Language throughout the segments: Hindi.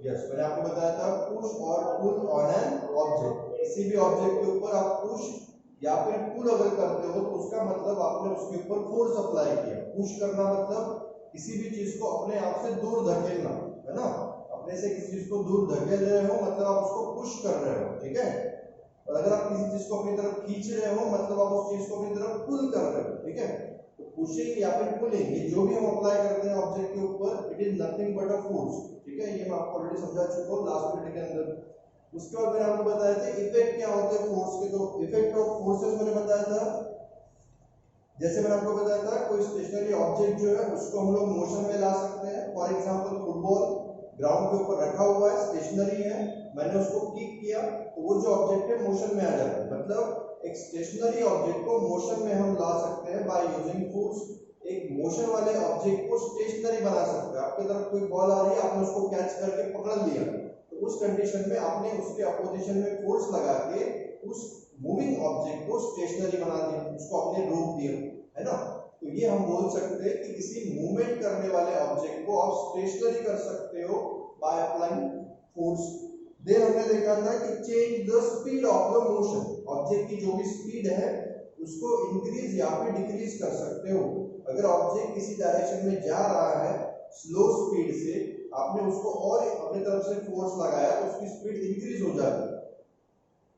यस, मैंने आपको बताया था पुश और पुल ऑन एन ऑब्जेक्ट। किसी भी ऑब्जेक्ट के ऊपर आप पुश या फिर पुल अगर करते हो तो उसका मतलब आपने उसके ऊपर फोर्स अप्लाई किया। पुश करना मतलब किसी भी चीज को अपने आप से दूर धकेलना, है ना। अपने से किसी चीज को दूर धकेल रहे हो मतलब आप उसको पुश कर रहे हो, ठीक है। और अगर आप किसी चीज को अपनी तरफ खींच रहे हो मतलब आप उस चीज को अपनी तरफ पुल कर रहे हो, ठीक है। तो पुशिंग या फिर पुलिंग, ये जो भी हम अप्लाई करते हैं ऑब्जेक्ट के ऊपर, it is nothing but a force, ठीक है। ये मैं आपको ऑलरेडी समझा चुका हूँ लास्ट वीडियो के अंदर। उसके बाद मैंने आपको बताया था इफेक्ट क्या होते हैं फोर्स के। तो इफेक्ट ऑफ फोर्सेस मैंने बताया था, जैसे मैंने आपको बताया था कोई स्टेशनरी ऑब्जेक्ट जो है उसको हम लोग मोशन में ला सकते हैं। फॉर एग्जांपल फुटबॉल ग्राउंड के ऊपर रखा हुआ है, स्टेशनरी है, मैंने उसको किक किया तो वो जो ऑब्जेक्ट है मोशन में आ जाता है। मतलब एक स्टेशनरी ऑब्जेक्ट को मोशन में हम ला सकते हैं बाय यूजिंग फोर्स। एक मोशन वाले ऑब्जेक्ट को स्टेशनरी बना सकते हैं। आपकी तरफ कोई बॉल आ रही है, आपने उसको कैच करके पकड़ लिया तो उस कंडीशन में आपने उसके अपोजिशन में फोर्स लगा के उस मूविंग ऑब्जेक्ट को स्टेशनरी बना दिया, उसको आपने रोक दिया, है ना। तो ये हम बोल सकते हैं कि किसी मूवमेंट करने वाले ऑब्जेक्ट को आप स्टेशनरी कर सकते हो बाय अप्लाइंग फोर्स। देन हमने देखा था कि change the speed of the motion, object की जो भी स्पीड है उसको इंक्रीज या फिर डिक्रीज कर सकते हो। अगर ऑब्जेक्ट किसी डायरेक्शन में जा रहा है स्लो स्पीड से, आपने उसको और अपनी तरफ से फोर्स लगाया तो उसकी स्पीड इंक्रीज हो जाती है।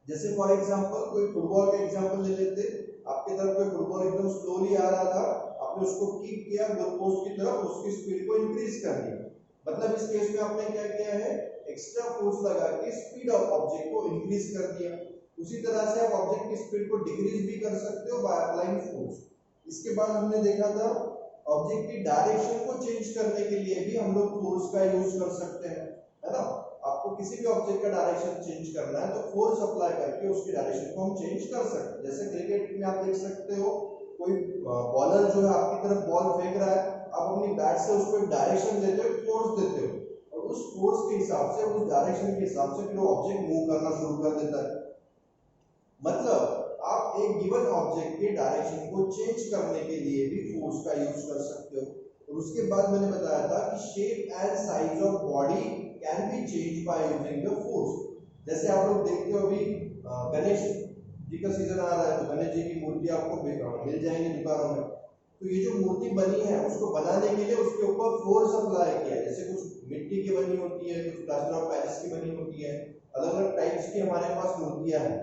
जैसे फॉर एग्जांपल कोई फुटबॉल का एग्जांपल ले लेते, आपकी तरफ कोई फुटबॉल एकदम स्लोली आ रहा था, आपने उसको किक किया गोल पोस्ट की तरफ, उसकी स्पीड को इंक्रीज कर दिया। मतलब इस केस में आपने क्या किया है, एक्स्ट्रा फोर्स लगा के स्पीड ऑफ ऑब्जेक्ट को इंक्रीज कर दिया। उसी तरह से आप ऑब्जेक्ट की स्पीड को डिक्रीज भी कर सकते हो बाय अप्लाइंग फोर्स। इसके बाद हमने देखा था ऑब्जेक्ट की डायरेक्शन को चेंज करने के लिए भी हम लोग फोर्स का यूज कर सकते हैं, है ना। आपको किसी भी ऑब्जेक्ट का डायरेक्शन चेंज करना है तो फोर्स अप्लाई करके उसकी डायरेक्शन को हम चेंज कर सकते हैं। जैसे क्रिकेट में आप देख सकते हो कोई बॉलर जो है आपकी तरफ बॉल फेंक रहा है, आप अपनी बैट से उसको एक डायरेक्शन देते हो, फोर्स देते हो और उस फोर्स के हिसाब से, उस डायरेक्शन के हिसाब से फिर वो ऑब्जेक्ट मूव करना शुरू कर देता है। मतलब आप एक गिवन ऑब्जेक्ट के डायरेक्शन को चेंज करने के लिए भी फोर्स का यूज कर सकते हो। और उसके बाद मैंने बताया था कि shape and size of body can be change by using the force. जैसे आप लोग देखते हो अभी गणेश जी का सीजन आ रहा है तो गणेश जी की मूर्ति आपको मिल जाएंगी दुकानों में। तो ये जो मूर्ति बनी है उसको बनाने के लिए उसके ऊपर फोर्स अप्लाई किया। जैसे कुछ मिट्टी की बनी होती है, कुछ प्लास्टर ऑफ पेरिस की बनी होती है, अलग अलग टाइप्स की हमारे पास मूर्तियां हैं।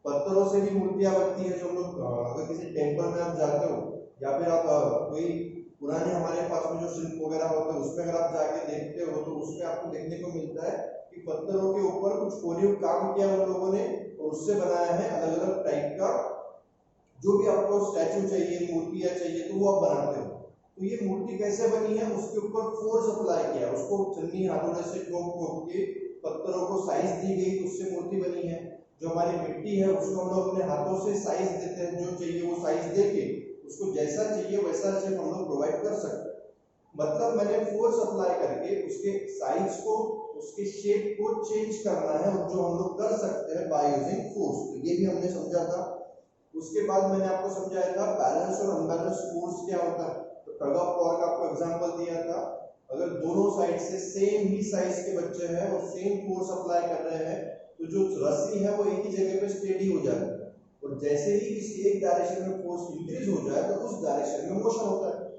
पत्थरों से भी मूर्तियां बनती है जो हम लोग अगर किसी टेंपल में आप जाते हो या फिर आप कोई पुराने हमारे पास में जो शिल्प वगैरह होते हैं उसमें अगर आप जाके देखते हो तो उसमें आपको देखने को मिलता है कि पत्थरों के ऊपर कुछ कोरीव काम किया उन लोगों ने और उससे बनाया है अलग अलग टाइप का जो भी आपको स्टैचू चाहिए, मूर्तियां चाहिए तो वो आप बनाते हो। तो ये मूर्ति कैसे बनी है, उसके ऊपर फोर्स अप्लाई किया, उसको चन्नी हाथोड़े से ठोक के पत्थरों को साइज दी गई तो उससे मूर्ति बनी है। जो हमारी मिट्टी है उसको हम लोग अपने हाथों से साइज देते हैं, जो चाहिए वो साइज देके उसको जैसा चाहिए वैसा शेप हम लोग प्रोवाइड कर सकते हैं। मतलब मैंने फोर्स अप्लाई करके उसके साइज को, उसके शेप को चेंज करना है और जो हम लोग कर सकते हैं बाय यूजिंग फोर्स। तो ये भी हमने समझा था। उसके बाद मैंने आपको समझाया था बैलेंस और अनबैलेंस फोर्स क्या होता है। तो टग ऑफ वॉर का आपको एग्जांपल दिया था, अगर दोनों साइड से सेम ही साइज के बच्चे हैं और सेम फोर्स अप्लाई कर रहे हैं तो जो रस्सी है वो एक ही जगह पे स्टेडी हो जाती है और जैसे ही किसी एक डायरेक्शन में फोर्स इंक्रीज हो जाए तो उस डायरेक्शन में मोशन होता है।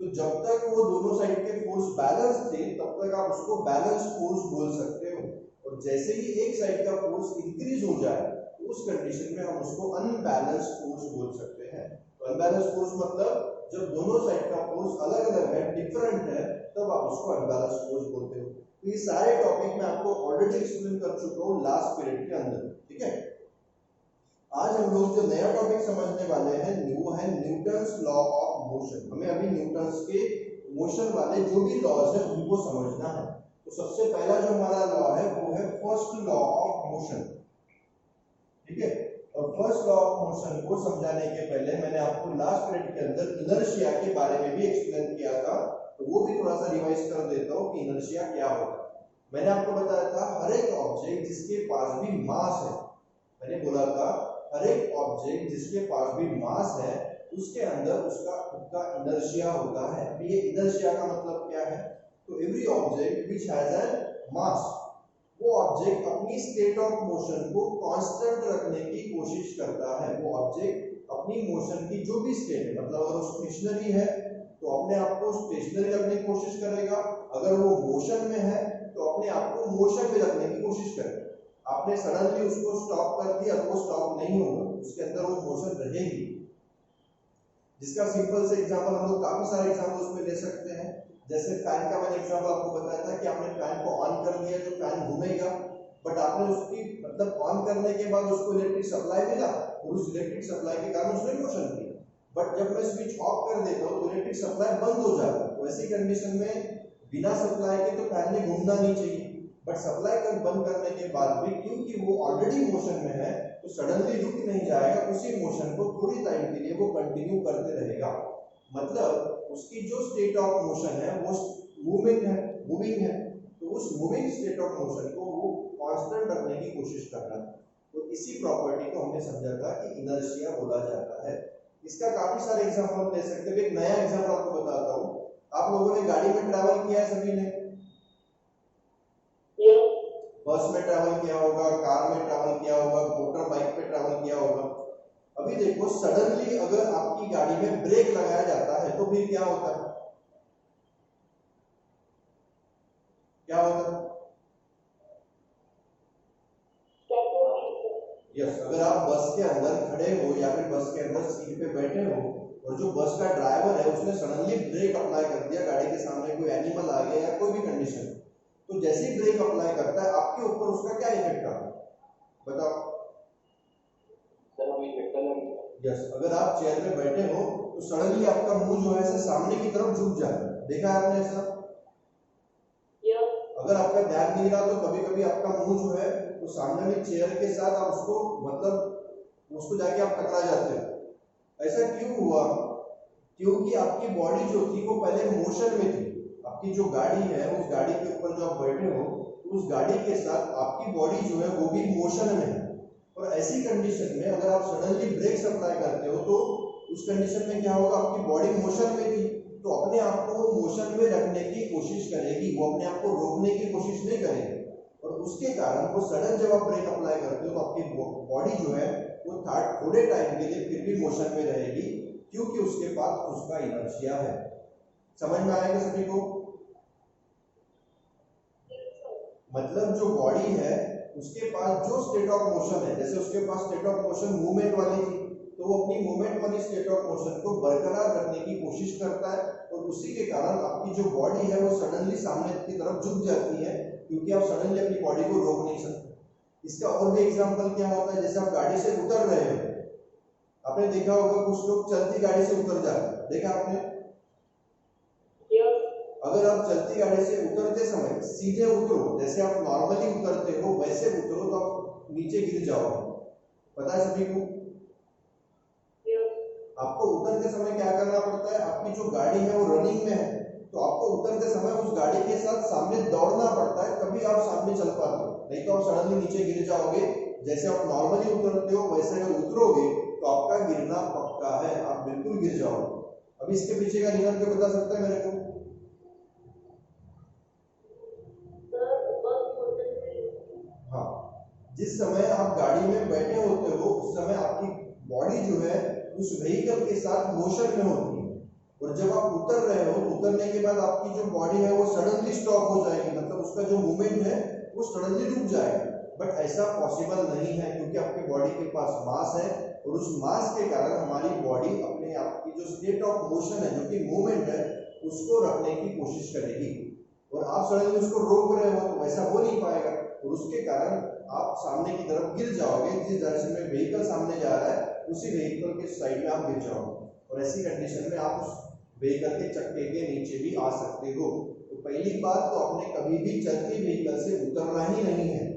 तो जब तक वो दोनों साइड के फोर्स बैलेंस थे तब तक आप उसको बैलेंस फोर्स बोल सकते हो और जैसे ही एक साइड का फोर्स इंक्रीज हो जाए तो उस कंडीशन में हम उसको अनबैलेंस फोर्स बोल सकते हैं। तो अनबैलेंस फोर्स मतलब जब दोनों साइड का फोर्स अलग अलग है, डिफरेंट है, तब आप उसको अनबैलेंस फोर्स बोलते हो। तो ये सारे टॉपिक मैं आपको ऑलरेडी एक्सप्लेन कर चुका हूँ लास्ट पीरियड के अंदर, ठीक है। आज हम लोग जो नया टॉपिक समझने वाले हैं वो है न्यूटन्स लॉ ऑफ मोशन। हमें अभी न्यूटन्स के मोशन वाले जो भी लॉज है उनको समझना है। तो सबसे पहला जो हमारा लॉ है वो है फर्स्ट लॉ ऑफ मोशन, ठीक है। और फर्स्ट लॉ ऑफ मोशन को समझाने के पहले मैंने आपको लास्ट पीरियड के अंदर इनर्शिया के बारे में भी एक्सप्लेन किया था, तो वो भी थोड़ा सा रिवाइज कर देता हूँ कि इनर्शिया क्या होता है। मैंने आपको बताया था हर एक ऑब्जेक्ट जिसके पास भी मास है, मैंने बोला था हर एक ऑब्जेक्ट जिसके पास भी मास है उसके अंदर उसका खुद का इनर्शिया होता है। अब ये इनर्शिया का मतलब क्या है, तो every object which has an mass, वो ऑब्जेक्ट अपनी स्टेट ऑफ मोशन को कांस्टेंट रखने की कोशिश करता है। वो ऑब्जेक्ट अपनी मोशन की जो भी स्टेट है, मतलब अगर वो स्टेशनरी है तो अपने आप को स्टेशनरी रखने की कोशिश करेगा, अगर वो मोशन में है तो अपने आप को मोशन में रखने की कोशिश करेगा। आपने सडनली उसको स्टॉप कर दिया तो वो स्टॉप नहीं होगा, उसके अंदर वो मोशन रहेगी। जिसका सिंपल से एग्जांपल हम लोग काफी सारे एग्जांपल उसमें ले सकते हैं। जैसे फैन का मैंने एग्जांपल आपको बताया था कि आपने फैन को ऑन कर दिया तो फैन घूमेगा, बट आपने उसकी मतलब ऑन करने के बाद उसको इलेक्ट्रिक सप्लाई मिला और उस इलेक्ट्रिक सप्लाई के कारण उसने मोशन किया। बट जब मैं स्विच ऑफ कर देता हूँ तो इलेक्ट्रिक सप्लाई बंद हो जाता है। तो ऐसी कंडीशन में बिना सप्लाई के तो फैन में घूमना नहीं चाहिए, बट सप्लाई कर बंद करने के बाद भी क्योंकि वो ऑलरेडी मोशन में है तो सडनली रुक नहीं जाएगा, उसी मोशन को थोड़ी टाइम के लिए वो कंटिन्यू करते रहेगा। मतलब उसकी जो स्टेट ऑफ मोशन है वो मूविंग है, तो उस मूविंग स्टेट ऑफ मोशन को वो कांस्टेंट रखने की कोशिश कर रहा है। तो इसी प्रॉपर्टी को हमने समझा था कि इनर्शिया बोला जाता है। इसका काफी सारे एग्जांपल ले सकते हैं। एक नया एग्जांपल आपको बताता हूँ। आप लोगों ने गाड़ी में ट्रैवल किया है, सभी ने? बस में ट्रैवल किया होगा, कार में ट्रैवल किया होगा, मोटर बाइक पे ट्रैवल किया होगा। अभी देखो सडनली अगर आपकी गाड़ी में ब्रेक लगाया जाता है तो फिर क्या होता है? क्या होता है? यस, अगर आप बस के अंदर खड़े हो या फिर बस के अंदर सीट पे बैठे हो और जो बस का ड्राइवर है उसने सडनली ब्रेक अप्लाई कर दिया, गाड़ी के सामने कोई एनिमल आ गया या कोई भी कंडीशन, तो जैसे ही ब्रेक अप्लाई करता है आपके ऊपर उसका क्या इफेक्ट आता है? बताओ। यस, अगर आप चेयर पे बैठे हो तो सडनली आपका मुंह जो है ऐसे सामने की तरफ झुक जाता है। देखा है आपने ऐसा? अगर आपका ध्यान नहीं रहा तो कभी कभी आपका मुंह जो है वो सामने में चेयर के साथ आप उसको मतलब उसको जाके आप टकरा जाते हो। ऐसा क्यों हुआ? क्योंकि आपकी बॉडी जो थी वो पहले मोशन में थी। आपकी जो गाड़ी है उस गाड़ी के ऊपर जो आप बैठे हो उस गाड़ी के साथ आपकी बॉडी जो है वो भी मोशन में है। और ऐसी कंडीशन में अगर आप सडनली ब्रेक अप्लाई करते हो तो उस कंडीशन में क्या होगा? आपकी बॉडी मोशन में थी तो अपने आप को मोशन में रखने की कोशिश करेगी, वो अपने आप को रोकने की कोशिश नहीं करेगी। और उसके कारण वो सडन जब आप ब्रेक अप्लाई करते हो तो आपकी बॉडी जो है वो थोड़े टाइम के लिए फिर भी मोशन में रहेगी, क्योंकि उसके पास उसका इनर्शिया है। समझ में आएगा सभी को? मतलब जो बॉडी है उसके पास जो स्टेट ऑफ मोशन है, जैसे उसके पास स्टेट ऑफ मोशन मूवमेंट वाली थी तो वो अपनी मूवमेंट वाली स्टेट ऑफ मोशन को बरकरार रखने की कोशिश करता है, और उसी के कारण आपकी जो बॉडी है वो सडनली सामने की तरफ झुक जाती है, क्योंकि आप सडनली अपनी बॉडी को रोक नहीं सकते। इसका और भी एग्जांपल क्या होता है? जैसे आप गाड़ी से उतर रहे हो, आपने देखा होगा कुछ लोग चलती गाड़ी से उतर जाते हैं, देखा आपने? अगर आप चलती गाड़ी से उतरते समय सीधे उतरो, जैसे आप नॉर्मली उतरते हो वैसे उतरो तो आप नीचे गिर जाओगे। पता है सभी को? आपको उतरते समय क्या करना पड़ता है? आपकी जो गाड़ी है वो रनिंग में है तो आपको उतरते समय उस गाड़ी के साथ सामने दौड़ना पड़ता है, तभी आप सामने चल पाते हो, नहीं तो आप सडनली नीचे गिर जाओगे। जैसे आप नॉर्मली उतरते हो वैसे अगर उतरोगे तो आपका गिरना पक्का है, आप बिल्कुल गिर जाओगे। अब इसके पीछे का रीजन क्या बता सकते हैं मेरे को? हाँ, जिस समय आप गाड़ी में बैठे होते हो उस समय आपकी बॉडी जो है उस व्हीकल के साथ मोशन में होती है, और जब आप उतर रहे हो तो उतरने के बाद आपकी जो बॉडी है वो सडनली स्टॉप हो जाएगी, मतलब उसका जो मूवमेंट है वो सडनली रुक जाएगा। बट ऐसा पॉसिबल नहीं है, क्योंकि आपके बॉडी के पास मास है और उस मास के कारण हमारी बॉडी अपने आप की जो स्टेट ऑफ मोशन है, जो कि मूवमेंट है, उसको रखने की कोशिश करेगी। और आप सडनली उसको रोक रहे हो तो वैसा हो नहीं पाएगा, और उसके कारण आप सामने की तरफ गिर जाओगे। जिस डायरेक्शन में व्हीकल सामने जा रहा है उसी व्हीकल के साइड में आप गिर जाओगे, और ऐसी कंडीशन में आप उस व्हीकल के चक्के के नीचे भी आ सकते हो। तो पहली बात तो आपने कभी भी चलती व्हीकल से उतरना ही नहीं है,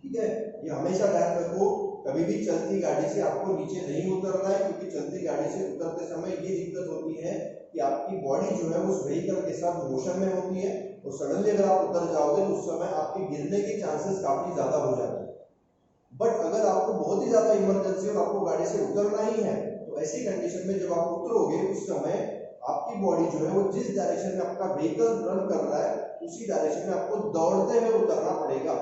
ठीक है? ये हमेशा ध्यान रखो, कभी भी चलती गाड़ी से आपको नीचे नहीं उतरना है, क्योंकि चलती गाड़ी से उतरते समय ये दिक्कत होती है कि आपकी बॉडी जो है उस व्हीकल के साथ मोशन में होती है, और सडनली अगर आप उतर जाओगे तो उस समय आपके गिरने के चांसेस काफी ज्यादा हो जाते हैं। बट अगर आपको बहुत ही ज्यादा इमरजेंसी और आपको गाड़ी से उतरना ही है तो ऐसी कंडीशन में जब आप उतरोगे उस समय आपकी बॉडी जो है वो जिस डायरेक्शन में आपका व्हीकल रन कर रहा है उसी डायरेक्शन में आपको दौड़ते हुए उतरना पड़ेगा,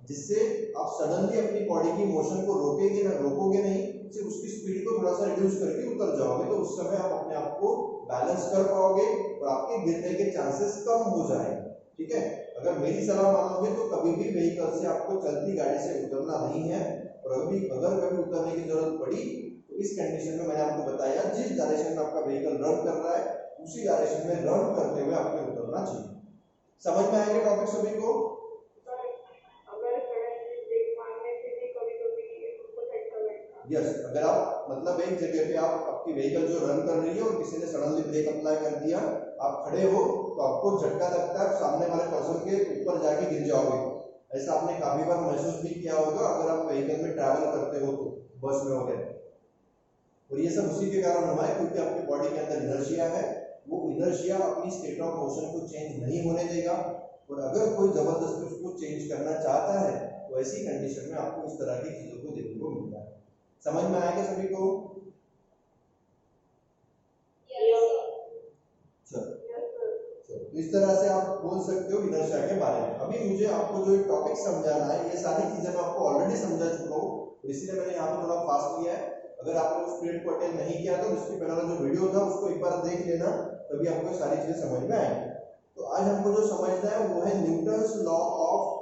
जिससे आप सडनली अपनी बॉडी की मोशन को रोकोगे नहीं, सिर्फ उसकी स्पीड को थोड़ा सा रिड्यूस करके उतर जाओगे, तो उस समय आप अपने आप को बैलेंस कर पाओगे और आपके गिरने के चांसेस कम हो जाएंगे। ठीक है, अगर मेरी सलाह मानोगे तो कभी भी व्हीकल से आपको चलती गाड़ी से उतरना नहीं है, और अगर कभी उतरने की जरूरत पड़ी तो इस कंडीशन में मैंने आपको बताया जिस डायरेक्शन में आपका व्हीकल रन कर रहा है उसी डायरेक्शन में रन करते हुए आपको उतरना चाहिए। समझ में आएगा टॉपिक सभी को? यस, अगर आप मतलब एक जगह पे आप आपकी व्हीकल जो रन कर रही है और किसी ने सडनली ब्रेक अप्लाई कर दिया, आप खड़े हो तो आपको झटका लगता है, सामने वाले पर्सन के ऊपर जाके गिर जाओगे। ऐसा आपने काफी बार महसूस भी किया होगा अगर आप व्हीकल में ट्रैवल करते हो तो, बस में वगैरह। और ये सब उसी के कारण हुआ है क्योंकि आपकी बॉडी के अंदर इनर्शिया है, वो इनर्शिया अपनी स्टेट ऑफ मोशन को चेंज नहीं होने देगा, और अगर कोई जबरदस्ती उसको चेंज करना चाहता है तो ऐसी कंडीशन में आपको इस तरह की चीजों को देखने को मिलता है। समझ में आएगा सभी को? तो इस तरह से आप बोल सकते हो इनर्शिया के बारे में। अभी मुझे आपको जो टॉपिक समझाना है, ये सारी चीजें मैं आपको ऑलरेडी समझा चुका हूँ, तो इसलिए मैंने यहाँ पे थोड़ा फास्ट लिया है। अगर आपने उस पीरियड को अटेंड नहीं किया तो उसके पहले जो वीडियो था उसको एक बार देख लेना, तभी आपको सारी चीजें समझ में आएंगी। तो आज हमको जो समझना है वो है न्यूटन्स लॉ ऑफ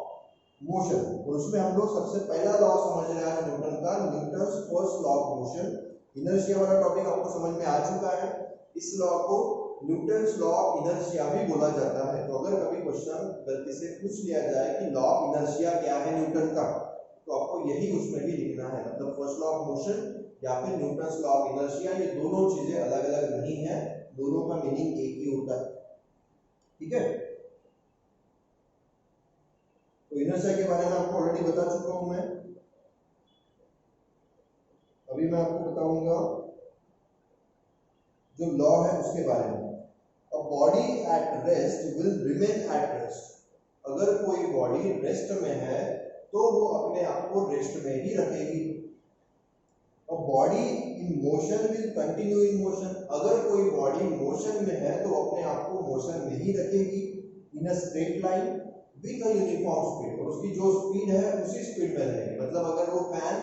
मोशन, और उसमें हम लोग सबसे पहला लॉ समझ रहे हैं न्यूटन का, Newton's first law of motion. Inertia वाला टॉपिक आपको समझ में आ चुका है। इस लॉ को न्यूटन्स लॉ ऑफ इनर्शिया भी बोला जाता है। तो अगर कभी क्वेश्चन गलती से पूछ लिया जाए कि लॉ ऑफ इनर्शिया क्या है न्यूटन का, तो आपको यही उसमें भी लिखना है, मतलब फर्स्ट लॉ ऑफ मोशन या फिर न्यूटन्स लॉ ऑफ इनर्शिया। ये दोनों चीजें अलग अलग नहीं है, दोनों का मीनिंग एक ही होता है। ठीक है, तो इनर्शिया के बारे में आपको ऑलरेडी बता चुका हूं मैं। अभी मैं आपको बताऊंगा जो लॉ है उसके बारे में। A body at rest will remain at rest. अगर कोई बॉडी रेस्ट में है तो वो अपने आप को रेस्ट में ही रखेगी। A body in motion will continue in motion. अगर कोई बॉडी मोशन में है तो अपने आप को मोशन में ही रखेगी, in a straight line with a uniform speed, और उसकी जो स्पीड है उसी स्पीड में रहेगी। मतलब अगर वो फैन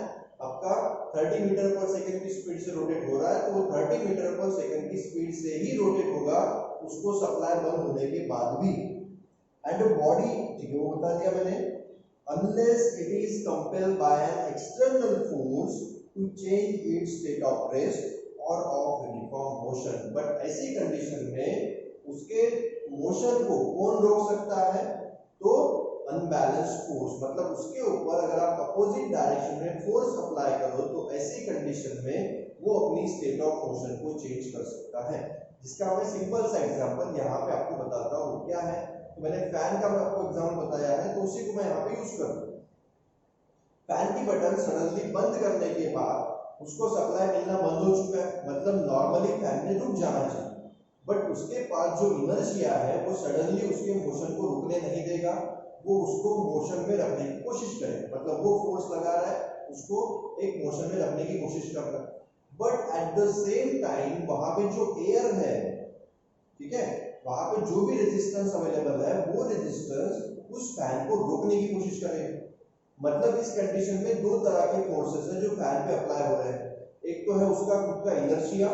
आपका 30 मीटर पर सेकंड की स्पीड से रोटेट हो रहा है तो वो 30 मीटर पर सेकंड की स्पीड से ही रोटेट होगा, उसको सप्लाई बंद होने के बाद भी। एंड बॉडी, ठीक है वो बता दिया मैंने, unless it is compelled by an external force to change its state of rest or of uniform motion। But ऐसी कंडीशन में उसके मोशन को कौन रोक सकता है? तो अनबैलेंस्ड फोर्स, मतलब उसके ऊपर अगर आप अपोजिट डायरेक्शन में फोर्स अप्लाई करो तो ऐसी कंडीशन में वो अपनी स्टेट ऑफ मोशन को चेंज कर सकता है। जिसका मैं सिंपल सा एग्जांपल यहाँ पे आपको बताता हूँ क्या है। तो मैंने फैन का आपको एग्जांपल बताया है, तो उसी को मैं यहाँ पे यूज करूँ। फैन की बटन सडनली बंद करने के बाद उसको सप्लाई मिलना बंद हो चुका है, मतलब नॉर्मली फैन ने रुक जाना चाहिए, बट उसके पास जो इनर्शिया है वो सडनली उसके मोशन को रुकने नहीं देगा, वो उसको मोशन में रखने की कोशिश करेगा। मतलब वो फोर्स लगा रहा है, उसको एक मोशन में रखने की कोशिश कर रहा है, but at the same time वहां पे जो एयर है, ठीक है, वहां पे जो भी रेजिस्टेंस अवेलेबल है वो रेजिस्टेंस उस फैन को रोकने की कोशिश करेगा। मतलब इस कंडीशन में दो तरह के फोर्सेस हैं जो फैन पे अप्लाई हो रहे हैं। एक तो है उसका खुद का इनर्शिया,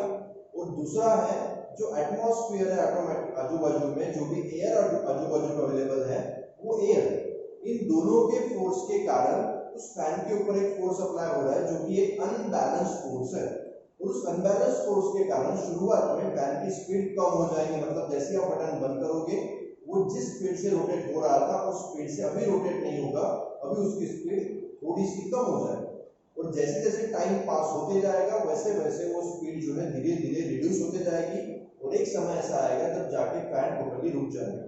और दूसरा है जो एटमॉस्फेयर है ऑटोमेटिक आजू बाजू में, जो भी एयर आजू बाजू में अवेलेबल है वो एयर। इन दोनों के फोर्स के कारण उस फैन के ऊपर एक फोर्स अप्लाई हो रहा है जो कि एक अनबैलेंस्ड फोर्स है, और उस अनबैलेंस्ड फोर्स के कारण शुरुआत में फैन की स्पीड कम हो जाएगी। मतलब जैसे आप बटन बंद करोगे वो जिस स्पीड से रोटेट हो रहा था उस स्पीड से अभी रोटेट नहीं होगा, अभी उसकी स्पीड थोड़ी सी कम हो जाएगी, और जैसे जैसे टाइम पास होते जाएगा वैसे वैसे वो स्पीड जो है धीरे धीरे रिड्यूस होते जाएगी, और एक समय ऐसा आएगा जब जाके फैन टोटली रुक जाएगा।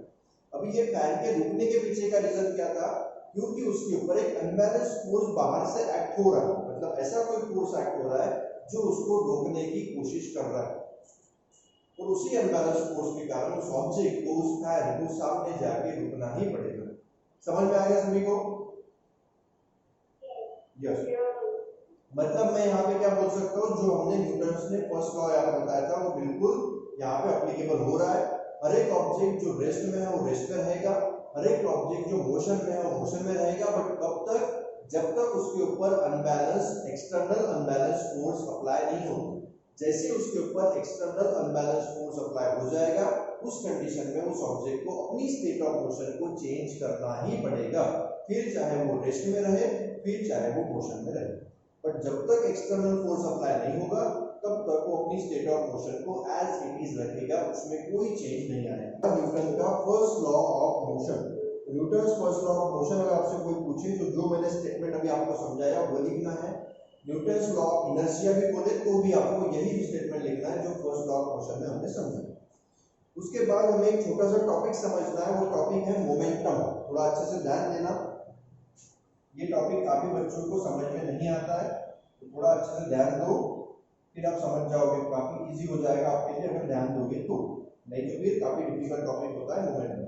अभी ये फैन के रुकने के पीछे का रीजन क्या था? क्योंकि उसके ऊपर एक अनबैलेंस्ड फोर्स बाहर से एक्ट हो रहा है, मतलब ऐसा कोई फोर्स एक्ट हो रहा है जो उसको रोकने की कोशिश कर रहा है, और उसी अनबैलेंस्ड फोर्स के कारण उस ऑब्जेक्ट को, उस फैन को सामने जाके रुकना ही पड़ेगा। समझ में आएगा सभी को? यस। मतलब मैं यहाँ पे क्या बोल सकता हूँ, जो हमने न्यूटन ने फर्स्ट लॉ यहाँ बताया था वो बिल्कुल यहाँ पे एप्लीकेबल हो रहा है। हर एक ऑब्जेक्ट जो रेस्ट में है वो रेस्ट में रहेगा, हर एक ऑब्जेक्ट जो मोशन में है वो मोशन में रहेगा, बट कब तक, जब तक उसके ऊपर unbalance external unbalance force apply नहीं हो। जैसे उसके ऊपर एक्सटर्नल अनबैलेंस फोर्स अप्लाई हो जाएगा, उस कंडीशन में उस ऑब्जेक्ट को अपनी स्टेट ऑफ मोशन को चेंज करना ही पड़ेगा, फिर चाहे वो रेस्ट में रहे, फिर चाहे वो मोशन में रहे। बट जब तक एक्सटर्नल फोर्स अप्लाई नहीं होगा तब तक वो अपनी स्टेट ऑफ मोशन को एज इट इज रखेगा, उसमें कोई चेंज नहीं आएगा। न्यूटन का first law of motion, Newton first law of motion अगर आपसे कोई पूछे तो जो मैंने स्टेटमेंट अभी आपको समझाया वो लिखना है। न्यूटन लॉ ऑफ इनर्शिया भी बोले तो भी आपको यही स्टेटमेंट लिखना है जो फर्स्ट लॉ ऑफ मोशन में हमने समझा। उसके बाद हमें एक छोटा सा टॉपिक समझना है, वो टॉपिक है मोमेंटम। थोड़ा अच्छे से ध्यान देना, ये टॉपिक काफी बच्चों को समझ में नहीं आता है, तो थोड़ा अच्छे से ध्यान दो, फिर आप समझ जाओगे, काफी इजी हो जाएगा आपके लिए अगर ध्यान दोगे तो, नहीं तो फिर काफी डिफिकल्ट टॉपिक होता है मोमेंटम।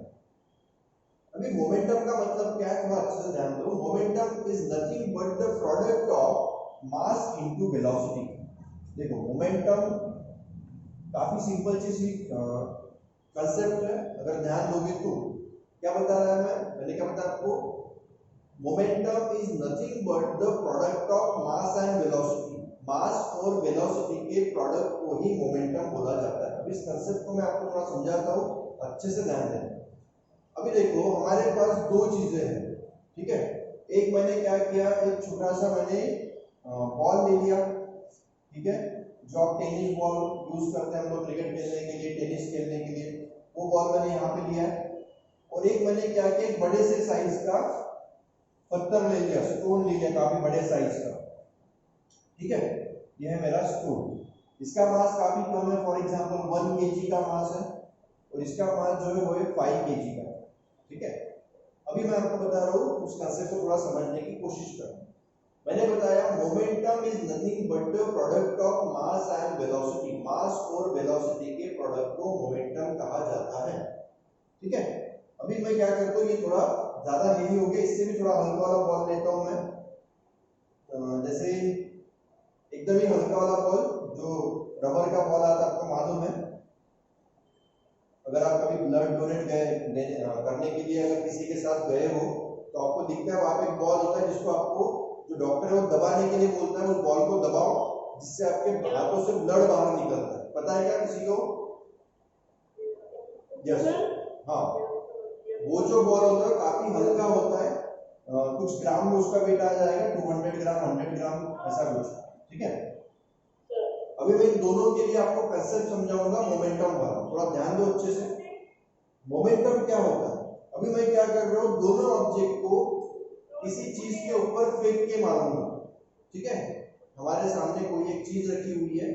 अभी मोमेंटम का मतलब क्या है, थोड़ा अच्छे से ध्यान दो। Momentum is nothing but the product of mass into velocity. देखो मोमेंटम काफी सिंपल चीज कंसेप्ट है, अगर ध्यान दोगे तो। क्या बता रहा है मैंने क्या बताया आपको, momentum is nothing but the product of mass and velocity. Mass और वेलोसिटी के प्रोडक्ट को ही मोमेंटम बोला जाता है। अब इस कंसेप्ट को मैं आपको थोड़ा समझाता हूँ, अच्छे से ध्यान देना। अभी देखो हमारे पास दो चीजें हैं, ठीक है। एक मैंने क्या किया, एक छोटा सा मैंने बॉल ले लिया, ठीक है, जो आप टेनिस बॉल यूज करते हैं हम लोग क्रिकेट खेलने के लिए, टेनिस खेलने के लिए, वो बॉल मैंने यहाँ पे लिया है। और एक मैंने क्या किया, एक बड़े से साइज का पत्थर ले लिया, स्टोन ले लिया काफी बड़े साइज का, ठीक है। यह है मेरा स्टोन, इसका मास काफी कम है, फॉर एग्जांपल 1 kg का मास है, और इसका मास जो है वो है 5 kg का, ठीक है। अभी मैं आपको बता रहा हूँ, उस कंसेप्ट को थोड़ा समझने की कोशिश करें। मैंने बताया momentum is nothing but the product of mass and velocity. Mass और वेलोसिटी के प्रोडक्ट को मोमेंटम कहा जाता है, ठीक है। अभी मैं क्या करता हूँ, ये थोड़ा ज्यादा हेवी हो गया, इससे भी थोड़ा हल्का वाला बॉल लेता हूँ मैं, जैसे एकदम ही हल्का वाला बॉल, जो रबर का बॉल आता है, आपको मालूम है। अगर आप कभी ब्लड डोनेट करने के लिए अगर किसी के साथ गए हो तो आपको दिखता है वहां पे एक बॉल होता है, जिसको आपको जो डॉक्टर है वो दबाने के लिए बोलता है, उस बॉल को दबाओ जिससे आपके हाथों से ब्लड बाहर निकलता है। पता है क्या किसी को? यस, हाँ, वो जो बॉल होता है काफी हल्का होता है, कुछ ग्राम में उसका वेट आ जाएगा, 200 ग्राम 100 ग्राम ऐसा कुछ, ठीक है। अभी मैं इन दोनों के लिए आपको कंसेप्ट समझाऊंगा मोमेंटम वाला, थोड़ा ध्यान दो अच्छे से। मोमेंटम क्या होता है, अभी मैं क्या कर रहा हूँ, दोनों ऑब्जेक्ट को किसी चीज के ऊपर फेंक के मारूंगा, ठीक है। हमारे सामने कोई एक चीज रखी हुई है,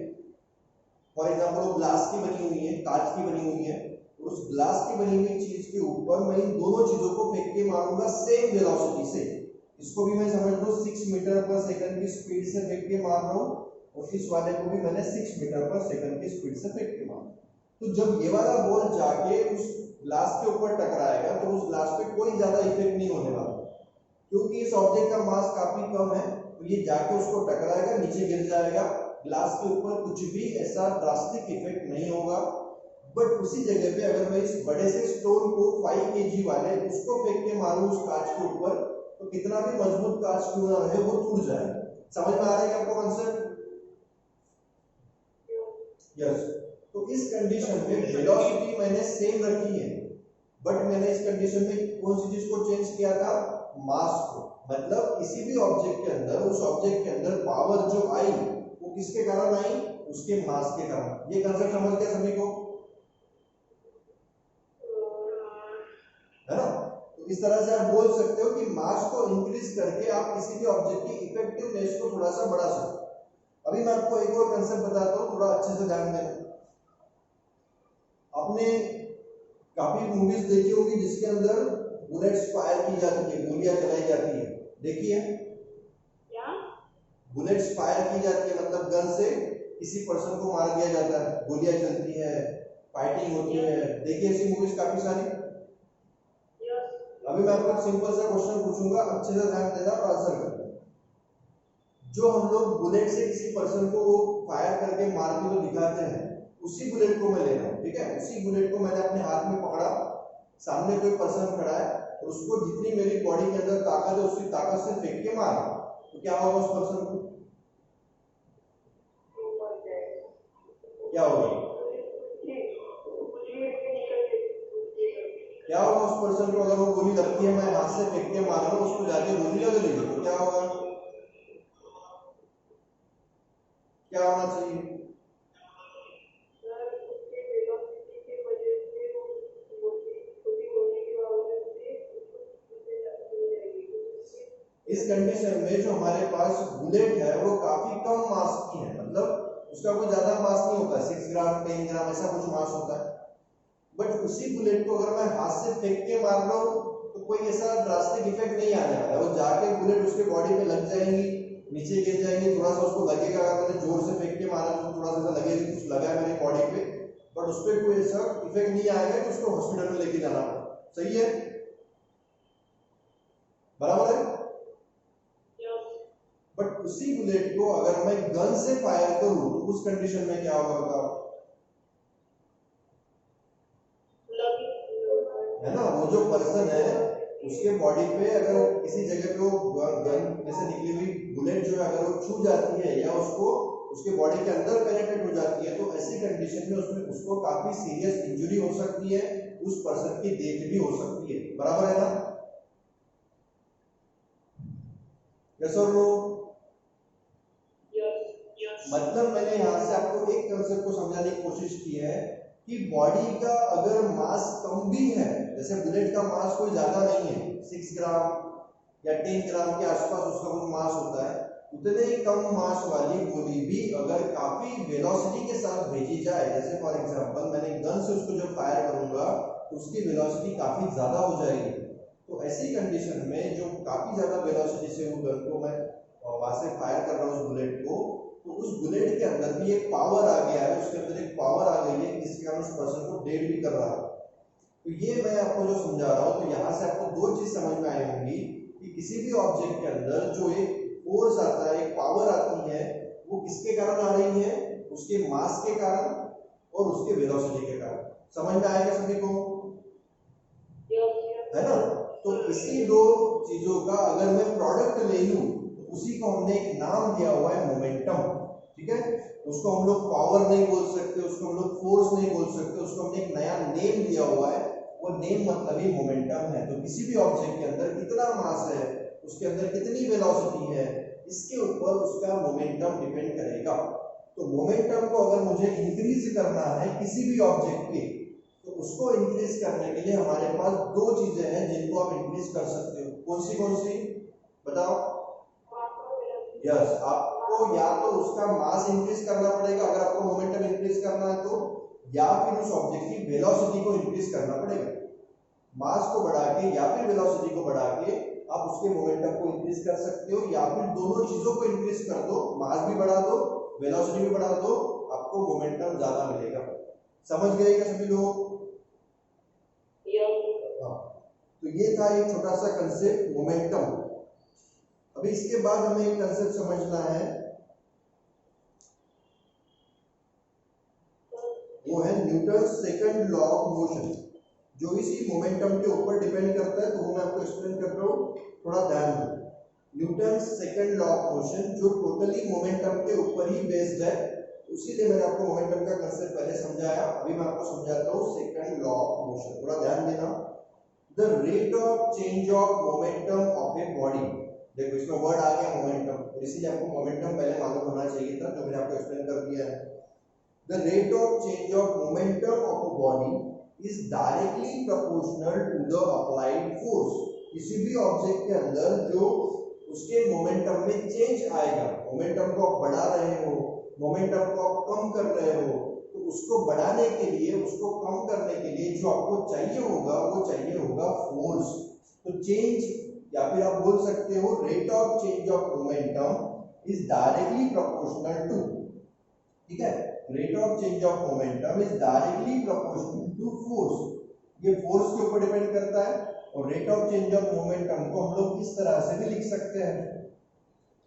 फॉर एग्जांपल वो ग्लास की बनी हुई है, कांच की बनी हुई है, और उस ग्लास की बनी हुई चीज के ऊपर मैं इन दोनों चीजों को फेंक के मारूंगा सेम वेलोसिटी से। इसको भी मैं समझ लो 6 मीटर पर सेकंड की स्पीड से फेंक के मार रहा हूँ, और इस वाले को भी मैंने 6 मीटर पर सेकंड की स्पीड से फेंक के मारा। तो जब ये वाला बॉल जाके उस ग्लास के ऊपर टकराएगा तो उस ग्लास पे कोई ज्यादा इफेक्ट नहीं होने वाला, क्योंकि इस ऑब्जेक्ट का मास काफी कम है, तो ये जाके उसको टकराएगा, नीचे गिर जाएगा, ग्लास के ऊपर कुछ भी ऐसा ड्रास्टिक इफेक्ट नहीं होगा। बट उसी जगह पे अगर मैं इस बड़े से स्टोन को 5 kg वाले उसको फेंक के मारूं उस कांच के ऊपर, तो कितना भी मजबूत कांच क्यों ना रहे वो टूट जाएगा। समझ में आ रहा है आपको कंसेप्ट? यस। तो इस कंडीशन में वेलोसिटी मैंने सेम रखी है, बट मैंने इस कंडीशन में कौन सी चीज को चेंज किया था, मास को। मतलब किसी भी ऑब्जेक्ट के अंदर, उस ऑब्जेक्ट के अंदर पावर जो आई वो किसके कारण आई, उसके मास के कारण। ये कंसेप्ट समझ गया सभी को, है ना। तो इस तरह से आप बोल सकते हो कि मास को इंक्रीज करके आप किसी भी ऑब्जेक्ट की इफेक्टिवनेस को थोड़ा सा बढ़ा सकते हो। अभी मैं आपको एक और कंसेप्ट बताता हूँ, थोड़ा अच्छे से ध्यान देना। आपने काफी मूवीज देखी होगी जिसके अंदर बुलेट्स फायर की जाती है, गोलियां चलाई जाती है, देखिए क्या बुलेट्स फायर की जाती है, मतलब गन से किसी पर्सन को मार दिया जाता है, गोलियां चलती है, फाइटिंग होती है, देखिए ऐसी मूवीज काफी सारी। अभी मैं आपको सिंपल सा क्वेश्चन पूछूंगा, अच्छे से ध्यान देना और आंसर करना। जो हम लोग बुलेट से किसी पर्सन को फायर करके मार के तो दिखाते हैं, उसी बुलेट को मैं ले रहा हूँ, ठीक है, उसी बुलेट को मैंने अपने हाथ में पकड़ा, सामने कोई पर्सन खड़ा है और उसको जितनी मेरी बॉडी के अंदर ताकत है उसकी ताकत से फेंक के मारा, तो क्या होगा उस पर्सन को, क्या होगा, क्या होगा उस पर्सन को, अगर वो गोली लगती है, मैं हाथ से फेंक के मार रहा हूँ, उसको जाके गोली लग रही है, तो क्या होगा, क्या होना चाहिए, इस कंडीशन में जो हमारे पास बुलेट है वो काफी कम मास की है, मतलब उसका कोई ज्यादा मास नहीं होता, 6 ग्राम 10 ग्राम ऐसा कुछ मास होता है, बट उसी बुलेट को अगर मैं हाथ से फेंक के मार रहा हूँ तो कोई ऐसा ड्रास्टिक इफेक्ट नहीं आने वाला, वो जाके बुलेट उसके बॉडी पे लग जाएंगी, नीचे गिर जाएंगी, थोड़ा सा उसको लगेगा, अगर मैंने जोर से फेंक के मारा तो थोड़ा सा लगेगा कुछ लगा है मेरी बॉडी पे, बट उस पर कोई ऐसा इफेक्ट नहीं आएगा कि उसको हॉस्पिटल में लेके जाना पड़ा, सही है, बराबर है, बट उसी बुलेट को अगर मैं गन से फायर करूं तो उस कंडीशन में क्या होगा बताओ, है ना, वो जो पर्सन है उसके बॉडी पे अगर किसी जगह पे वो गन में से निकली हुई बुलेट जो है अगर वो छू जाती है या उसको उसके बॉडी के अंदर पेनिट्रेट हो जाती है, तो ऐसी कंडीशन में उसमें उसको काफी सीरियस इंजरी हो सकती है, उस पर्सन की डेथ भी हो सकती है, बराबर है ना, यस और नो, मतलब मैंने यहां से आपको एक कंसेप्ट को समझाने की कोशिश की है कि बॉडी का अगर मास कम भी है, जैसे बुलेट का मास कोई ज्यादा नहीं है, 6 ग्राम या 10 ग्राम के आसपास उसका कुछ मास होता है, उतने ही कम मास वाली गोली भी अगर काफी वेलोसिटी के साथ भेजी जाए, जैसे फॉर एग्जांपल मैंने गन से उसको जब फायर करूंगा तो उसकी वेलोसिटी काफी ज्यादा हो जाएगी, तो ऐसी कंडीशन में जो काफी ज्यादा वेलोसिटी से वो गन को मैं वहां से फायर कर रहा हूँ उस बुलेट को, तो उस बुलेट के अंदर भी एक पावर आ गया है, उसके अंदर एक पावर आ गई है जिसके कारण उस पर्सन को डेड भी कर रहा है, तो ये मैं आपको जो समझा रहा हूँ, तो यहाँ से आपको दो चीज समझ में आई होंगी कि किसी भी ऑब्जेक्ट के अंदर जो एक फोर्स आता है, एक पावर आती है, वो किसके कारण आ रही है, उसके मास के कारण और उसके वेलोसिटी के कारण, समझ में आएगा सभी को, है ना, तो इसी दो चीजों का अगर मैं प्रोडक्ट ले लूं तो उसी को हमने एक नाम दिया हुआ है मोमेंटम, ठीक है, उसको हम लोग पावर नहीं बोल सकते, उसको हम लोग फोर्स नहीं बोल सकते, उसको हमने एक नया नेम दिया हुआ है, वो नेम मतलब ही मोमेंटम है, तो किसी भी ऑब्जेक्ट के अंदर कितना मास है, उसके अंदर कितनी वेलोसिटी है, इसके ऊपर उसका मोमेंटम डिपेंड करेगा, तो मोमेंटम को अगर मुझे इंक्रीज करना है किसी भी ऑब्जेक्ट के, तो उसको इंक्रीज करने के लिए हमारे पास दो चीजें हैं जिनको आप इंक्रीज कर सकते हो, कौन सी बताओ, यस, आपको या तो उसका मास इंक्रीज करना पड़ेगा अगर आपको मोमेंटम इंक्रीज करना है तो, या फिर उस ऑब्जेक्ट की वेलोसिटी को इंक्रीज करना पड़ेगा, मास को बढ़ा के या फिर वेलोसिटी को बढ़ा के आप उसके मोमेंटम को इंक्रीज कर सकते हो, या फिर दोनों चीजों को इंक्रीज कर दो, मास भी बढ़ा दो वेलोसिटी भी बढ़ा दो, आपको मोमेंटम ज्यादा मिलेगा, समझ गए क्या सभी लोग, हाँ, तो ये था एक छोटा सा कंसेप्ट मोमेंटम। अभी इसके बाद हमें एक कंसेप्ट समझना है, वो है Newton second law of motion, जो इसी मोमेंटम के ऊपर डिपेंड करता है, तो वो मैं आपको एक्सप्लेन कर रहा हूँ, थोड़ा ध्यान दो, Newton second law of motion जो टोटली मोमेंटम के ऊपर ही बेस्ड है, उसीलिए मैंने आपको मोमेंटम का कंसेप्ट पहले समझाया, अभी मैं आपको समझाता हूँ सेकंड लॉ ऑफ मोशन, थोड़ा ध्यान देना, the rate of change of momentum of a body, देखो इसमें वर्ड आ गया मोमेंटम, इसीलिए आपको मोमेंटम पहले मालूम होना चाहिए था, जो मैंने आपको एक्सप्लेन कर दिया है, the rate of change of momentum of a body is directly proportional to the applied force, किसी भी ऑब्जेक्ट के अंदर जो उसके मोमेंटम में चेंज आएगा, मोमेंटम को आप बढ़ा रहे हो, मोमेंटम को आप कम कर रहे हो, तो उसको बढ़ाने के लिए, उसको कम करने के लिए जो आपको चाहिए होगा वो चाहिए होगा फोर्स, तो चेंज या फिर आप बोल सकते हो rate of change of momentum is directly proportional to, ठीक है, rate of change of momentum is directly proportional to force, ये फोर्स के ऊपर डिपेंड करता है, और rate of change of momentum को हम लोग किस तरह से भी लिख सकते हैं,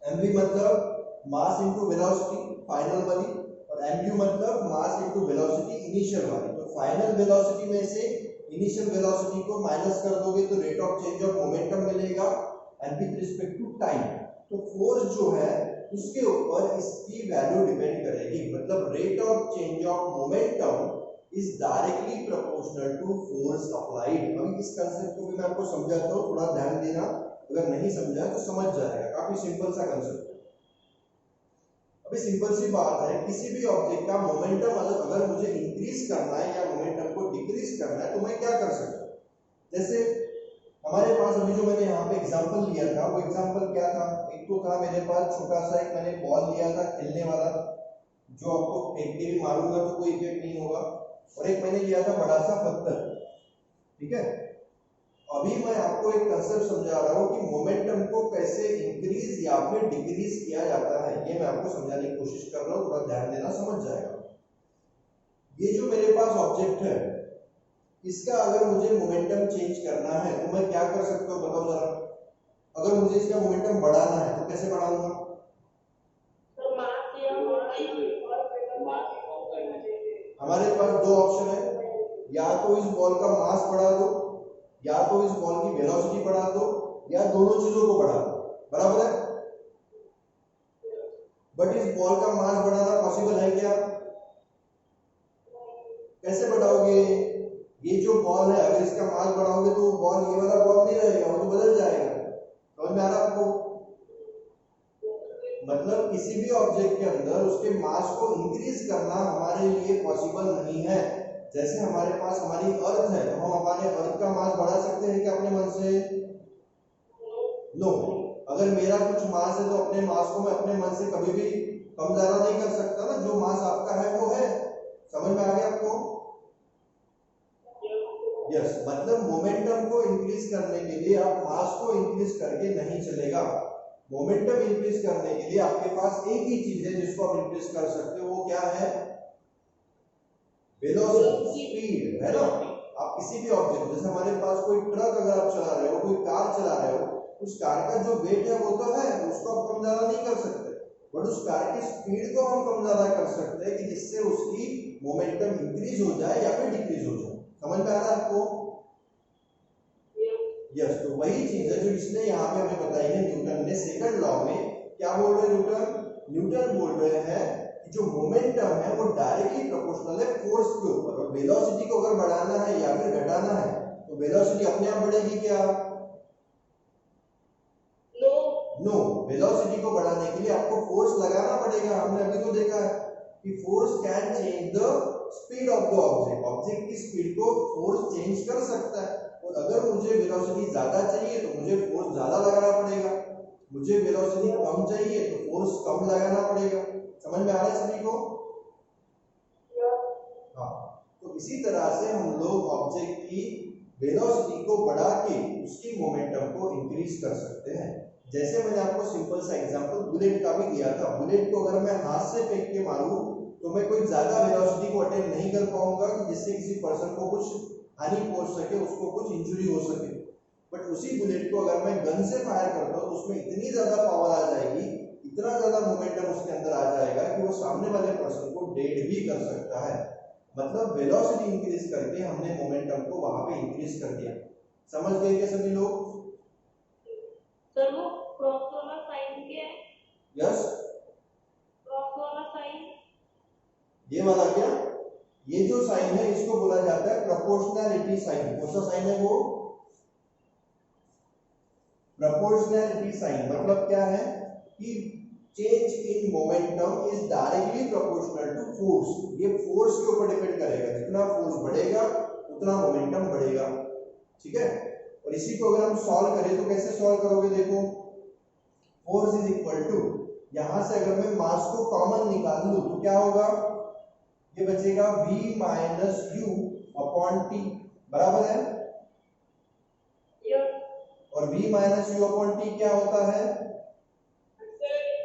mv मतलब मास इनटू वेलोसिटी फाइनल वाली, और mu मतलब मास इनटू वेलोसिटी इनिशियल वाली, तो फाइनल वेलोसिटी में से इनिशियल वेलोसिटी को माइनस कर दोगे तो rate of change of momentum मिलेगा and with respect to time. तो फोर्स जो है उसके ऊपर इसकी वैल्यू डिपेंड करेगी, मतलब rate of change of momentum is directly proportional to force applied. अभी इस कंसेप्ट को भी मैं आपको समझाता हूँ, थोड़ा ध्यान देना, अगर नहीं समझा तो समझ जाएगा, काफी सिंपल सा कंसेप्ट है। अभी सिंपल सी बात है, किसी भी ऑब्जेक्ट का मोमेंटम अगर मुझे इंक्रीज करना है या मोमेंटम को डिक्रीज करना है तो मैं क्या कर सकता हूँ। जैसे हमारे पास अभी जो मैंने यहाँ पे एग्जांपल लिया था, वो एग्जांपल क्या था, एक तो था मेरे पास छोटा सा एक मैंने बॉल लिया था खेलने वाला, जो आपको फेंक के भी मारूंगा तो कोई इफेक्ट नहीं होगा, और एक मैंने लिया था बड़ा सा पत्थर, ठीक है। अभी मैं आपको एक कंसेप्ट समझा रहा हूँ कि मोमेंटम को कैसे इंक्रीज या फिर डिक्रीज किया जाता है, ये मैं आपको समझाने की कोशिश कर रहा हूँ, थोड़ा ध्यान देना, समझ जाएगा। ये जो मेरे पास ऑब्जेक्ट है, इसका अगर मुझे मोमेंटम चेंज करना है तो मैं क्या कर सकता हूँ बताओ जरा। अगर मुझे इसका मोमेंटम बढ़ाना है तो कैसे बढ़ाऊंगा। हमारे पास दो ऑप्शन है, या तो इस बॉल का मास बढ़ा दो, या तो इस बॉल की वेलोसिटी बढ़ा दो, या दोनों चीजों को बढ़ा दो, बराबर है। बट इस बॉल का मास बढ़ाना पॉसिबल है क्या, कैसे बढ़ाओगे। ये जो बॉल है अगर इसका मास बढ़ाओगे तो वो बॉल ये वाला बॉल नहीं रहेगा, वो तो बदल जाएगा। समझ में आ रहा आपको। मतलब किसी भी ऑब्जेक्ट के अंदर उसके मास को इंक्रीज करना हमारे लिए पॉसिबल नहीं है। जैसे हमारे पास हमारी अर्थ है, तो हम हमारे अर्थ का मास बढ़ा सकते हैं क्या अपने मन से, नो। अगर मेरा कुछ मास है तो अपने मास को मैं अपने मन से कभी भी कम ज्यादा नहीं कर सकता ना, जो मास आपका है वो है। समझ में आ गया आपको। यस, मतलब मोमेंटम को इंक्रीज करने के लिए आप मास को इंक्रीज करके नहीं चलेगा। मोमेंटम इंक्रीज करने के लिए आपके पास एक ही चीज है जिसको आप इंक्रीज कर सकते हो, वो क्या है, वेलोसिटी, स्पीड, है ना। आप किसी भी ऑब्जेक्ट, जैसे हमारे पास कोई ट्रक अगर आप चला रहे हो, कोई कार चला रहे हो, उस कार का जो वेट है वो तो है, उसको आप कम ज्यादा नहीं कर सकते, बट उस कार की स्पीड को हम कम ज्यादा कर सकते हैं कि जिससे उसकी मोमेंटम इंक्रीज हो जाए या फिर डिक्रीज हो जाए। समझ में आ रहा है आपको। यस, तो वही चीज है जो इसने यहाँ पे हमें बताई है न्यूटन ने सेकंड लॉ में। क्या बोल रहे हैं न्यूटन बोल रहे हैं कि जो मोमेंटम है वो डायरेक्टली प्रोपोर्शनल है फोर्स के ऊपर, और वेलोसिटी को अगर बढ़ाना है या फिर घटाना है तो वेलोसिटी अपने आप बढ़ेगी क्या, नो। वेलोसिटी को बढ़ाने के लिए आपको फोर्स लगाना पड़ेगा। हमने अभी तो देखा है कि force can change the speed of the object, object की स्पीड को फोर्स चेंज कर सकता है। और अगर मुझे वेलोसिटी ज्यादा चाहिए तो मुझे फोर्स ज्यादा लगाना पड़ेगा, मुझे वेलोसिटी कम चाहिए तो फोर्स कम लगाना पड़ेगा। समझ में आ रहा है सभी को। हाँ, तो इसी तरह से हम लोग ऑब्जेक्ट की वेलोसिटी को बढ़ा के उसकी मोमेंटम को इंक्रीज कर सकते हैं। जैसे मैंने आपको सिंपल सा एग्जांपल बुलेट का भी दिया था, बुलेट को अगर मैं हाथ से फेंक के मारूं तो मैं कोई ज्यादा वेलोसिटी को अटेन नहीं कर पाऊंगा कि जिससे किसी पर्सन को कुछ हानि पहुंच सके, उसको कुछ इंजरी हो सके। बट उसी बुलेट को अगर मैं गन से फायर करता हूं तो उसमें इतनी ज्यादा पावर आ जाएगी, इतना ज्यादा मोमेंटम उसके अंदर आ जाएगा कि वो सामने वाले पर्सन को डेड भी कर सकता है। मतलब वेलोसिटी इंक्रीज करके हमने मोमेंटम को वहां पे इंक्रीज कर दिया। समझ गए क्या सभी लोग। सर वो क्रॉस वाला साइन क्या है। यस, क्रॉस वाला साइन, ये वाला क्या, ये जो साइन है इसको बोला जाता है प्रोपोर्शनैलिटी साइन। कौन सा साइन है वो, प्रोपोर्शनैलिटी साइन। मतलब क्या है कि change in momentum is directly proportional to force. ये फोर्स के ऊपर डिपेंड करेगा, जितना फोर्स बढ़ेगा उतना मोमेंटम बढ़ेगा, ठीक है। और इसी को अगर हम सॉल्व करें तो कैसे सॉल्व करोगे, देखो फोर्स इज इक्वल टू, यहां से अगर मैं मास को कॉमन निकाल लूं तो क्या होगा, ये बचेगा v minus you upon T, बराबर है। और v minus you upon T क्या होता है,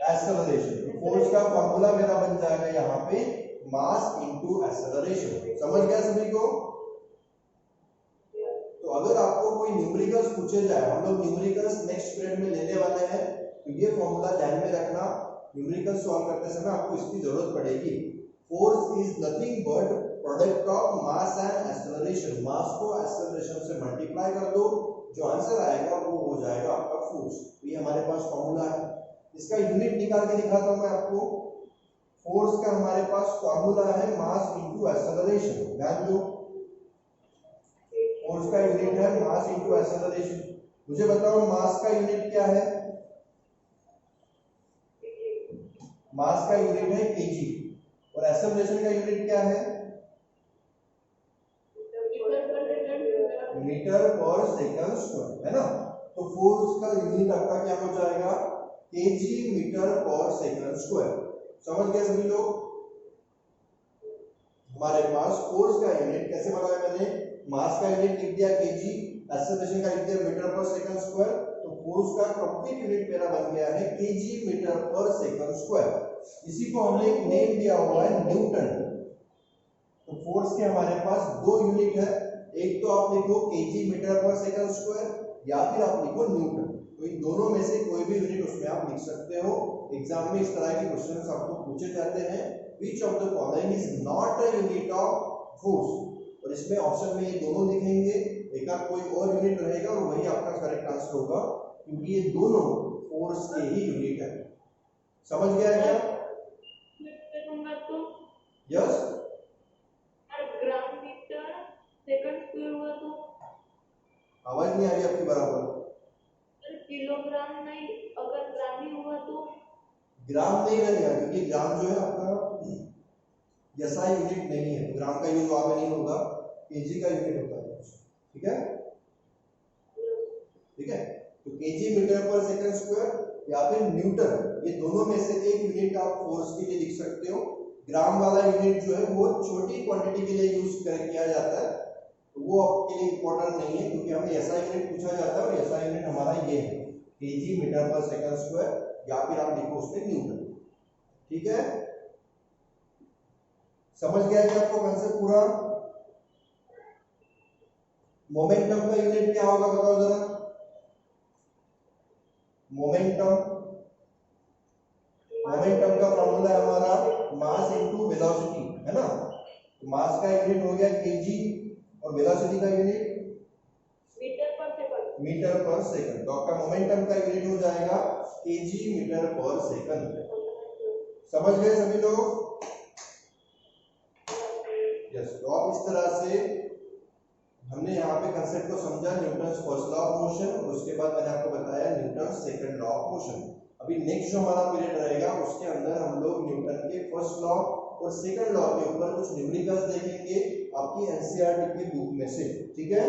एक्सेलरेशन। फोर्स का फॉर्मूला मेरा बन जाएगा यहाँ पे मास इनटू एक्सेलरेशन। समझ गया सभी को। तो अगर आपको कोई न्यूमेरिकल्स पूछे जाए, हम लोग न्यूमेरिकल्स नेक्स्ट पीरियड में लेने वाले हैं, तो ये फॉर्मूला ध्यान में रखना, न्यूमेरिकल सॉल्व करते समय आपको इसकी जरूरत पड़ेगी। Force is nothing but product of mass and acceleration. Mass को एक्सेलरेशन से मल्टीप्लाई कर दो, जो आंसर आएगा वो हो जाएगा आपका फोर्स। तो ये हमारे पास फॉर्मूला है, इसका यूनिट निकाल के दिखाता हूं मैं आपको। फोर्स का हमारे पास फॉर्मूला है मास इनटू एक्सेलरेशन। ध्यान दो, फोर्स का यूनिट है मास इनटू एक्सेलरेशन। मुझे बताओ मास का यूनिट क्या है? मास का यूनिट है केजी, और एक्सेलरेशन का यूनिट क्या है? मीटर पर सेकंड स्क्वायर, है ना। तो फोर्स का यूनिट आपका क्या हो जाएगा? केजी मीटर पर सेकंड स्क्वायर। समझ गए सभी लोग? हमारे पास फोर्स का यूनिट कैसे बनाया मैंने? मास का यूनिट लिख दिया केजी, एक्सेलरेशन का लिख दिया मीटर पर सेकंड स्क्वायर। तो फोर्स का कंप्लीट यूनिट मेरा बन गया है केजी मीटर पर सेकंड स्क्वायर। इसी को हमने एक नेम दिया हुआ है न्यूटन। तो फोर्स के हमारे पास दो यूनिट है, एक तो आप लिखो केजी मीटर पर सेकंड स्क्वायर, या फिर आप लिखो न्यूटन। तो इन दोनों में से कोई भी यूनिट उसमें आप लिख सकते हो। एग्जाम में इस तरह के क्वेश्चंस आपको पूछे जाते हैं, which of the following is not a unit of force. और इसमें ऑप्शन में ये दोनों दिखेंगे, एक आध कोई और यूनिट रहेगा और वही आपका करेक्ट आंसर होगा, क्योंकि ये दोनों फोर्स के ही यूनिट है। समझ गया क्या? Yes. Gram metre second square हुआ तो आवाज नहीं आ रही आपकी बराबर। किलोग्राम नहीं, अगर ग्राम ही हुआ तो ग्राम नहीं रहेगा, क्योंकि ग्राम जो है आपका एसआई यूनिट नहीं है, तो ग्राम का यूज वहां पे नहीं होगा, केजी का यूनिट होता है। ठीक है, ठीक है। तो केजी मीटर पर सेकंड स्क्वायर या फिर न्यूटन, ये दोनों में से एक यूनिट आप फोर्स के लिए लिख सकते हो। ग्राम वाला यूनिट जो है वो छोटी क्वांटिटी के लिए यूज किया जाता है, तो वो आपके लिए इंपॉर्टेंट नहीं है, क्योंकि हमें एसआई यूनिट पूछा जाता है और एसआई यूनिट हमारा ये है केजी मीटर पर सेकंड स्क्वायर, या फिर आप लिखो उसमें न्यूटन। ठीक है, समझ गया कि आपको कंसेप्ट पूरा? मोमेंटम का यूनिट क्या होगा बताओ जरा? मोमेंटम का फॉर्मूला है हमारा मास इनटू वेलोसिटी, है ना। तो मास का यूनिट हो गया केजी और वेलोसिटी का यूनिट मीटर पर सेकंड। तो आपका मोमेंटम का यूनिट हो जाएगा केजी मीटर पर सेकंड। समझ गए सभी लोग? यस। तो आप इस तरह से हमने यहाँ पे कंसेप्ट को समझा, Newton's first law of motion, और उसके बाद मैंने आपको बताया Newton's second law of motion. अभी नेक्स्ट जो हमारा पीरियड रहेगा उसके अंदर हम लोग न्यूटन के फर्स्ट लॉ और सेकंड लॉ के ऊपर कुछ न्यूमेरिकल्स देखेंगे आपकी एनसीईआरटी की बुक में से। ठीक है।